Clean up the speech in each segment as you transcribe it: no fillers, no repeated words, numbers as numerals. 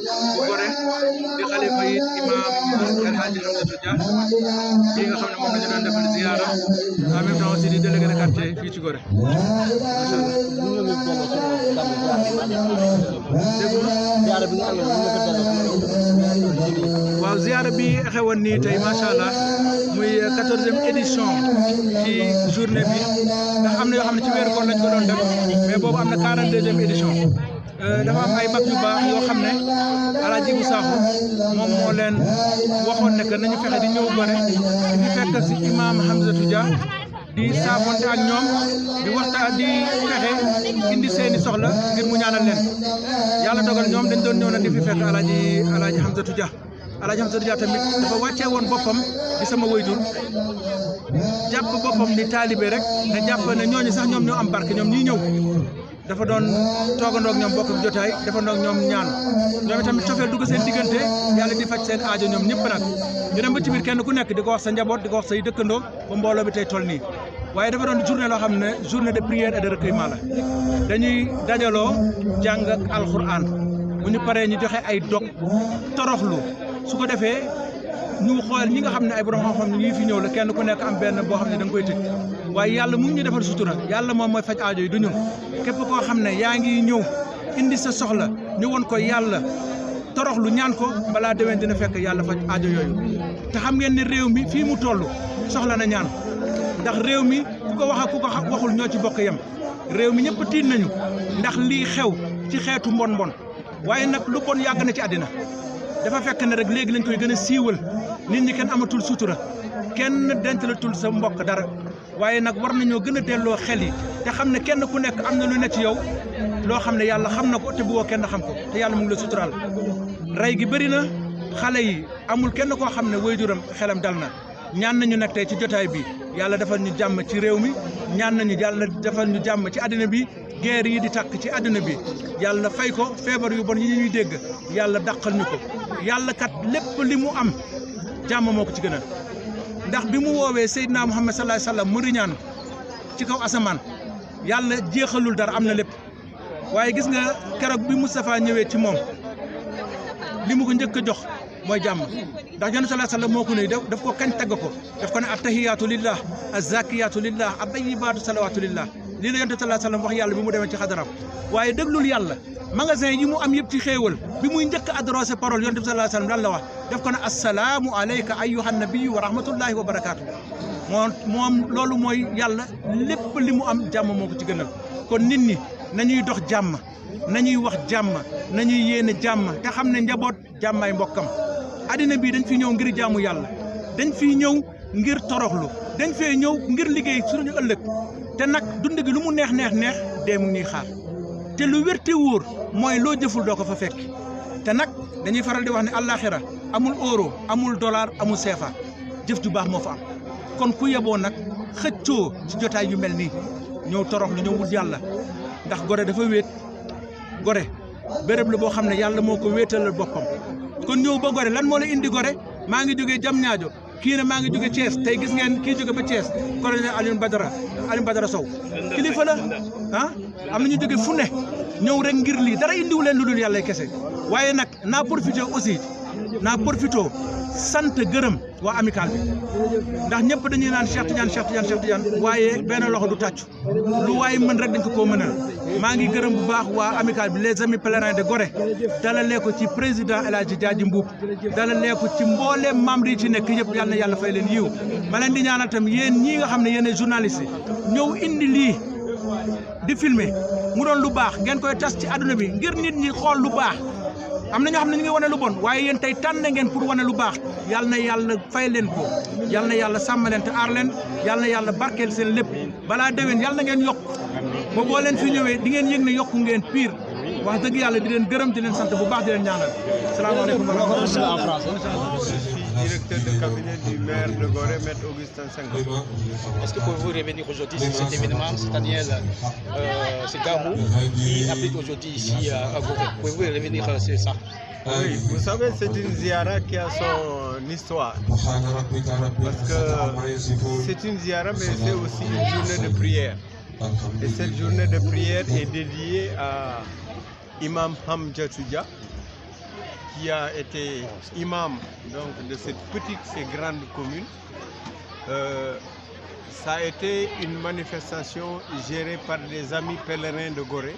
bu Gorée di xalifa it imam El Hadji Hamzatou Dia yi nga xam ne moom la ñu doon defal ziara en même temps aussi di délégué de quartier fii ci Gorée waaw ziara bi xewoon nii tey macha allah muy 14e édition ci journée bi ndax am na yoo xam ne ci weeru koor lañ ko doon def mais boobu am na 42e édition dafa am ay mag yu baax yoo xam ne Alaaji Ibu Sakho moom moo leen waxoon ne que nañu fexe di ñëw Gorée di fekk si imam Hamzatou Dia di saafonte ak ñoom di waxtaan di fexe indi seeni soxla ngir mu ñaanal leen yàlla dogal ñoom dañ doon ñëw na di fi fekk Alaaji Hamzatou Dia Alaaji Hamzatou Dia tamit dafa wàccee woon boppam di sama waajur jàpp boppam di taalibe rek ne jàpp ne ñooñu sax ñoom ñoo am barke ñoom ñii ñëw dafa doon toogandoo ak ñoom bokk jotaay defandoo ak ñoom ñaan ñoom itamit cofeel dugg seen diggante yàlla di faj seen aajo ñoom ñëpp nag ñu dem ba ci biir kenn ku nekk di ko wax sa njaboot di ko wax say dëkkandoo ba mbooloo bi tey toll nii waaye dafa doon journée loo xam ne journée de prière et de recueillement la dañuy dajaloo jàng ak alxuraan bu ñu paree ñu joxe ay dog toroxlu su ko defee ñu xool ñi nga xam ne ay borom xam-xam yi fi ñëw la kenn ku nekk am benn boo xam ne da nga koy tëj waaye yàlla mu ngi ñu defal sutura yàlla moom mooy faj aajo yi du ñun képp koo xam ne yaa ngi ñëw indi sa soxla ñu won ko yàlla toroxlu ñaan ko balaa déwén dina fekk yàlla faj aajo yooyu te xam ngeen ne réew mi fii mu toll soxla na ñaan ndax réew mi ku ko wax ak ku ko waxul ñoo ci bokk yem réew mi ñëpp tiit nañu ndax lii xew ci xeetu mbon waaye nag lu bon yàgg na ci àddina dafa fekk ne rek léegi lañ koy gën a siiwal nit ñi kenn amatul sutura kenn dencalatul sa mbokk dara waaye nag war nañoo gën a delloo xel yi te xam ne kenn ku nekk am na lu ne ci yow loo xam ne yàlla xam na ko te bëggoo kenn xam ko te yàlla mu ngi la suturaal rey gi bëri na xale yi amul kenn koo xam ne waajuram xelam dal na ñaan nañu nag tey ci jotaay bi yàlla defal ñu jàmm ci réew mi ñaan nañu yàlla defal ñu jàmm ci àddina bi guerre yi di tàkk ci àddina bi yàlla fay ko feebar yu bon yi ñuy dégg yàlla dàqal ñu ko yàlla kat lépp li mu am jàmm moo ko ci gënal ndax bi mu woowee Seydina Muhammad sallallahu alayhi wasallam mu riñaan ci kaw asamaan yàlla jeexalul dara am na lépp waaye gis nga keroog bi Moustapha ñëwee ci moom li mu ko njëkk a jox mooy jàmm ndax Yonent sallallahu alayhi wasallam moo ko nuyu daf ko kañ tagg ko daf ko ne attahiyaatu lillah azzakiyaatu lillah at-tayyibaatu salawaatu lillah lii la Yonent sallallahu alayhi wasallam wax yàlla bi mu demee ci xadaram waaye déglul yàlla magasin yi mu am yëpp ci xéewal bi muy njëkk a adressé parole Yonent sallallahu alayhi wasallam lan la wax daf ko ne assalaamu alayka ayyuhan nabiyyu wa rahmatullahi wa barakaatu moom loolu mooy yàlla lépp li mu am jàmm moo ko ci gënal kon nit ñi nañuy dox jàmm nañuy wax jàmm nañuy yéene jàmm te xam ne njaboot jàmmaay mbokkam addina bii dañ fi ñëw ngir jaamu yàlla dañ fi ñëw ngir toroxlu dañ fee ñëw ngir liggéey suñu ëllëg te nag dund gi lu mu neex dee mu ngi xaar te lu wér te wóor mooy loo jëful doo ko fa fekk te nag dañuy faral di wax ne àllaaxira amul euro amul dollar amul CFA jëf ju baax moo fa am kon ku yeboo nag xëccoo ci jotaay yu mel nii ñëw toroxlu ñëw wut yàlla ndax Gorée dafa wéet Gorée béréb la boo xam ne yàlla moo ko wéetalal boppam kon ñëw ba Gorée lan moo la indi Gorée maa ngi jógee Diamniadio kii ne maa ngi jóge Thiès tey gis ngeen kii jóge ba Thiès colonel Alioune Badara Sow kilifa la ah am na ñu jóge fu ne ñëw rek ngir lii dara indiwu leen lu dul yàlla kese waaye nag naa profité aussi sant gërëm waa amical bi ndax ñëpp dañuy naan Cheikh Tidiane waaye benn loxo du tàccu lu waaye mën rek dañ ko koo mënal maa ngi gërëm bu baax waa amical bi les amis pèlerins de Gorée dalalee ko ci président El Hadji Diadji Mboup dalalee ko ci mbooleem membres yi ci nekk yëpp yal na yàlla fay leen yiw ma leen di ñaanal tam yéen ñii nga xam ne yéen journalistes yi ñëw indi lii di filmer mu doon lu baax ngeen koy tas ci àdduna bi ngir nit ñi xool lu baax am na ñoo xam ne ñu ngi wane lu bon waaye yéen tey tànn ngeen pour wane lu baax yal na yàlla fay leen ko yal na yàlla sàmm leen te aar leen yal na yàlla barkeel seen lépp balaa déwén yal na ngeen yokk ba boo leen fi ñëwee di ngeen yëg ne yokku ngeen pire wax dëgg yàlla di leen gërëm di leen sant bu baax di leen ñaanal salaamaaleykum wa rahmatulah. Directeur de cabinet du maire de Gorée, Maître Augustin Senghor. Est-ce que pouvez-vous revenir aujourd'hui sur cet événement, c'est-à-dire ce Gamou qui applique aujourd'hui ici à Gorée? Pouvez-vous revenir sur ça? Oui, vous savez, c'est une ziara qui a son histoire. Parce que c'est une ziara, mais c'est aussi une journée de prière. Et cette journée de prière est dédiée à Imam Hamzatou Dia, qui a été imam donc, de cette petite et grande commune. Ça a été une manifestation gérée par des amis pèlerins de Gorée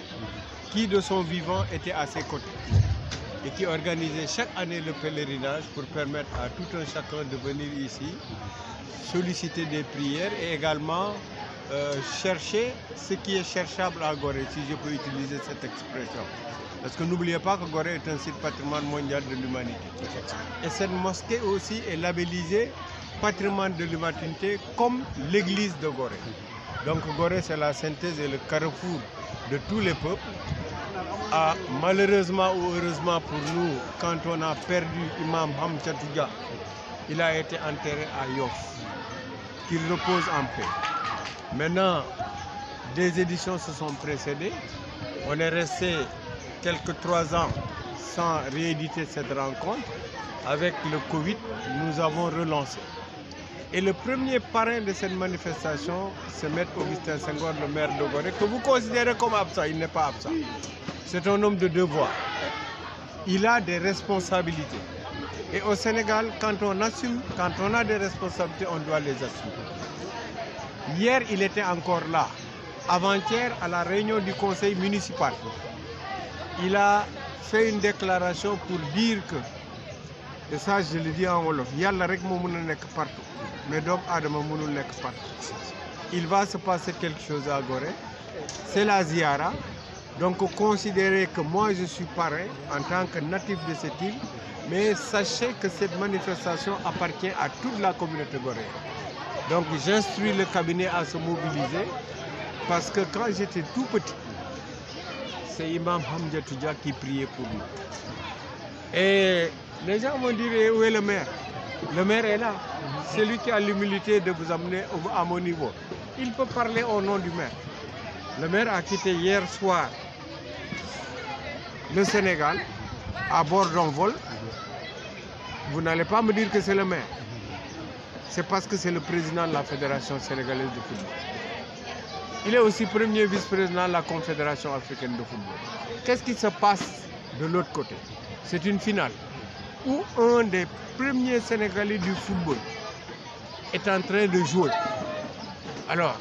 qui, de son vivant, étaient à ses côtés et qui organisaient chaque année le pèlerinage pour permettre à tout un chacun de venir ici, solliciter des prières et également chercher ce qui est cherchable à Gorée, si je peux utiliser cette expression. Parce que n'oubliez pas que Gorée est un site patrimoine mondial de l'humanité. Et cette mosquée aussi est labellisée patrimoine de l'humanité comme l'église de Gorée. Donc Gorée, c'est la synthèse et le carrefour de tous les peuples. Ah, malheureusement ou heureusement pour nous, quand on a perdu Imam Hamchatouga, il a été enterré à Yoff. Qu'il repose en paix. Maintenant, des éditions se sont précédées. On est resté quelques 3 ans sans rééditer cette rencontre. Avec le Covid, nous avons relancé. Et le premier parrain de cette manifestation, c'est Maître Augustin Senghor, le maire de Gorée, que vous considérez comme absent. Il n'est pas absent. C'est un homme de devoir. Il a des responsabilités. Et au Sénégal, quand on assume, quand on a des responsabilités, on doit les assumer. Hier, il était encore là. Avant-hier, à la réunion du conseil municipal, il a fait une déclaration pour dire que, et ça je le dis en wolof, Yalla rek mo meuna nek partout, mais doomu aadama mënul nek partout. Il va se passer quelque chose à Gorée, c'est la ziara. Donc considérez que moi je suis parrain en tant que natif de cette île, mais sachez que cette manifestation appartient à toute la communauté goréenne. Donc j'instruis le cabinet à se mobiliser parce que quand j'étais tout petit, c'est Imam Hamchatouga qui priait pour nous. Et les gens vont dire, où est le maire? Le maire est là. C'est lui qui a l'humilité de vous amener à mon niveau. Il peut parler au nom du maire. Le maire a quitté hier soir le Sénégal à bord d'un vol. Vous n'allez pas me dire que c'est le maire. C'est parce que c'est le président de la Fédération sénégalaise de football. Il est aussi premier vice-président de la Confédération africaine de football. Qu'est-ce qui se passe de l'autre côté? C'est une finale où un des premiers Sénégalais du football est en train de jouer. Alors,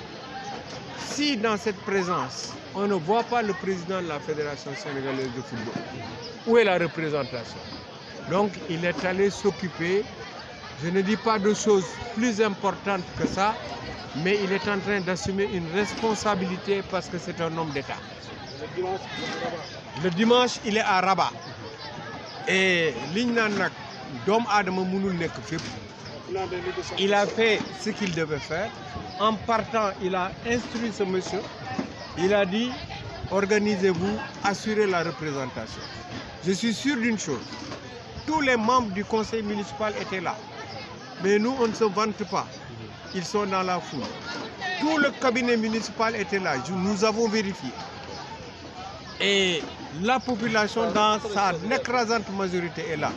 si dans cette présence, on ne voit pas le président de la Fédération sénégalaise de football, où est la représentation? Donc, il est allé s'occuper, je ne dis pas de choses plus importantes que ça, mais il est en train d'assumer une responsabilité parce que c'est un homme d'État. Le dimanche, il est à Rabat. Et il a fait ce qu'il devait faire. En partant, il a instruit ce monsieur. Il a dit, organisez-vous, assurez la représentation. Je suis sûr d'une chose. Tous les membres du conseil municipal étaient là. Mais nous, on ne se vante pas. Ils sont dans la foule. Tout le cabinet municipal était là. Nous avons vérifié. Et la population, dans sa écrasante majorité, est là.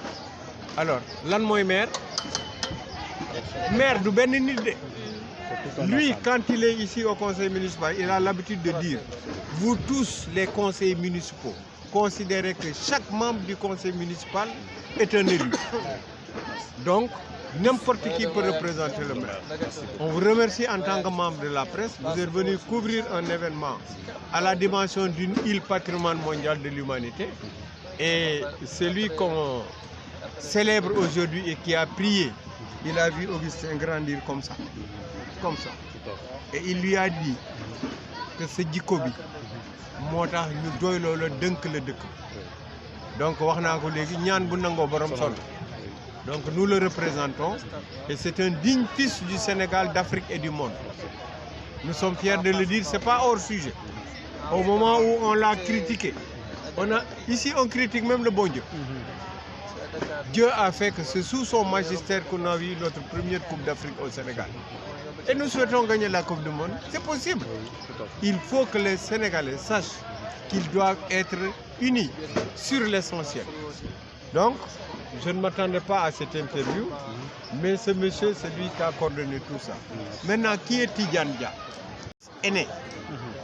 Alors, l'an moy maire du Ben Nidé. Lui, quand il est ici au conseil municipal, il a l'habitude de dire, vous tous les conseils municipaux, considérez que chaque membre du conseil municipal est un élu. Donc, n'importe qui peut représenter le maire. On vous remercie en tant que membre de la presse. Vous êtes venu couvrir un événement à la dimension d'une île patrimoine mondial de l'humanité. Et celui qu'on célèbre aujourd'hui et qui a prié, il a vu Augustin grandir comme ça. Comme ça. Et il lui a dit que ce Djikobi, motax ñu doylo la deunk le deuk. Donc wax na ko légui ñaan bu nango borom sol. Donc nous le représentons et c'est un digne fils du Sénégal, d'Afrique et du monde. Nous sommes fiers de le dire, ce n'est pas hors sujet. Au moment où on l'a critiqué, ici on critique même le bon Dieu. Dieu a fait que c'est sous son magistère qu'on a eu notre première Coupe d'Afrique au Sénégal. Et nous souhaitons gagner la Coupe du Monde. C'est possible. Il faut que les Sénégalais sachent qu'ils doivent être unis sur l'essentiel. Donc, je ne m'attendais pas à cette interview, mais ce monsieur, c'est lui qui a coordonné tout ça. Maintenant, qui est Tidjane Dia? Aîné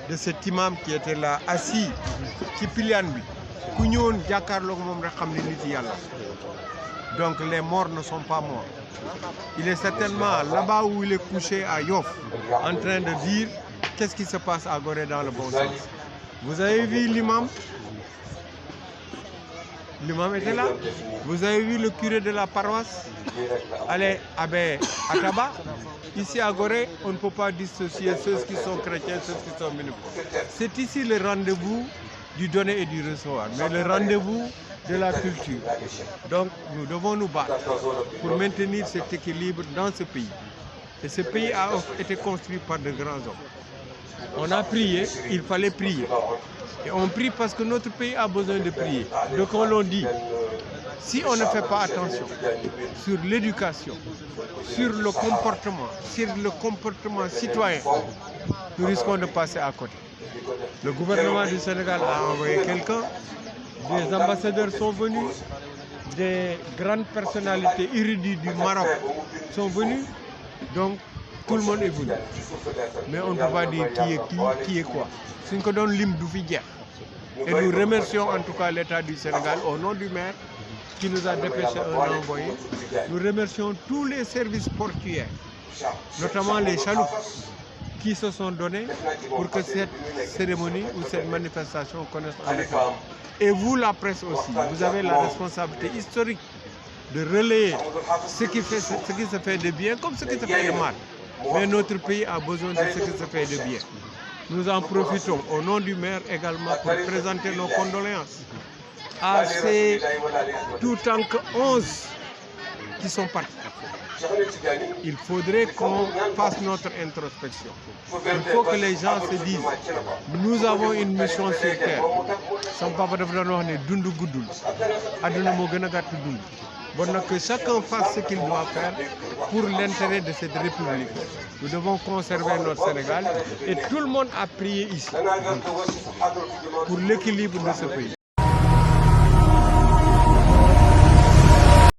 de cet imam qui était là, assis, qui pilian lui. ku ñëwoon jàkkaarloog moom rek xam ne nit yàlla. Donc les morts ne sont pas morts. Il est certainement là-bas où il est couché à Yoff, en train de dire qu'est-ce qui se passe à Gorée dans le bon sens. Vous avez vu l'imam? L'imam était là. Vous avez vu le curé de la paroisse? Allez, Abbé Ataba. Ici à Gorée, on ne peut pas dissocier ceux qui sont chrétiens, ceux qui sont musulmans. C'est ici le rendez-vous du donner et du recevoir, mais le rendez-vous de la culture. Donc nous devons nous battre pour maintenir cet équilibre dans ce pays. Et ce pays a été construit par de grands hommes. On a prié, il fallait prier. Et on prie parce que notre pays a besoin de prier. Donc on l'a dit, si on ne fait pas attention sur l'éducation, sur le comportement citoyen, nous risquons de passer à côté. Le gouvernement du Sénégal a envoyé quelqu'un, des ambassadeurs sont venus, des grandes personnalités érudites du Maroc sont venus, donc tout le monde est venu. Mais on ne peut pas dire qui est quoi. C'est une donne lim du fi. Et nous remercions en tout cas l'État du Sénégal au nom du maire qui nous a dépêché un envoyé. Nous remercions tous les services portuaires, notamment les chaloupes, qui se sont donnés pour que cette cérémonie ou cette manifestation connaisse un état. Et vous, la presse aussi, vous avez la responsabilité historique de relayer ce qui se fait de bien comme ce qui se fait de mal. Mais notre pays a besoin de ce qui se fait de bien. Nous en profitons au nom du maire également pour présenter nos condoléances à ces tout en que 11 qui sont partis. Il faudrait qu'on fasse notre introspection. Il faut que les gens se disent, nous avons une mission sur terre. Son papa devrait nous dire, dundu gudul, aduna mo gëna gatt dund. Bon, que chacun fasse ce qu'il doit faire pour l'intérêt de cette République. Nous devons conserver notre Sénégal et tout le monde a prié ici pour l'équilibre de ce pays.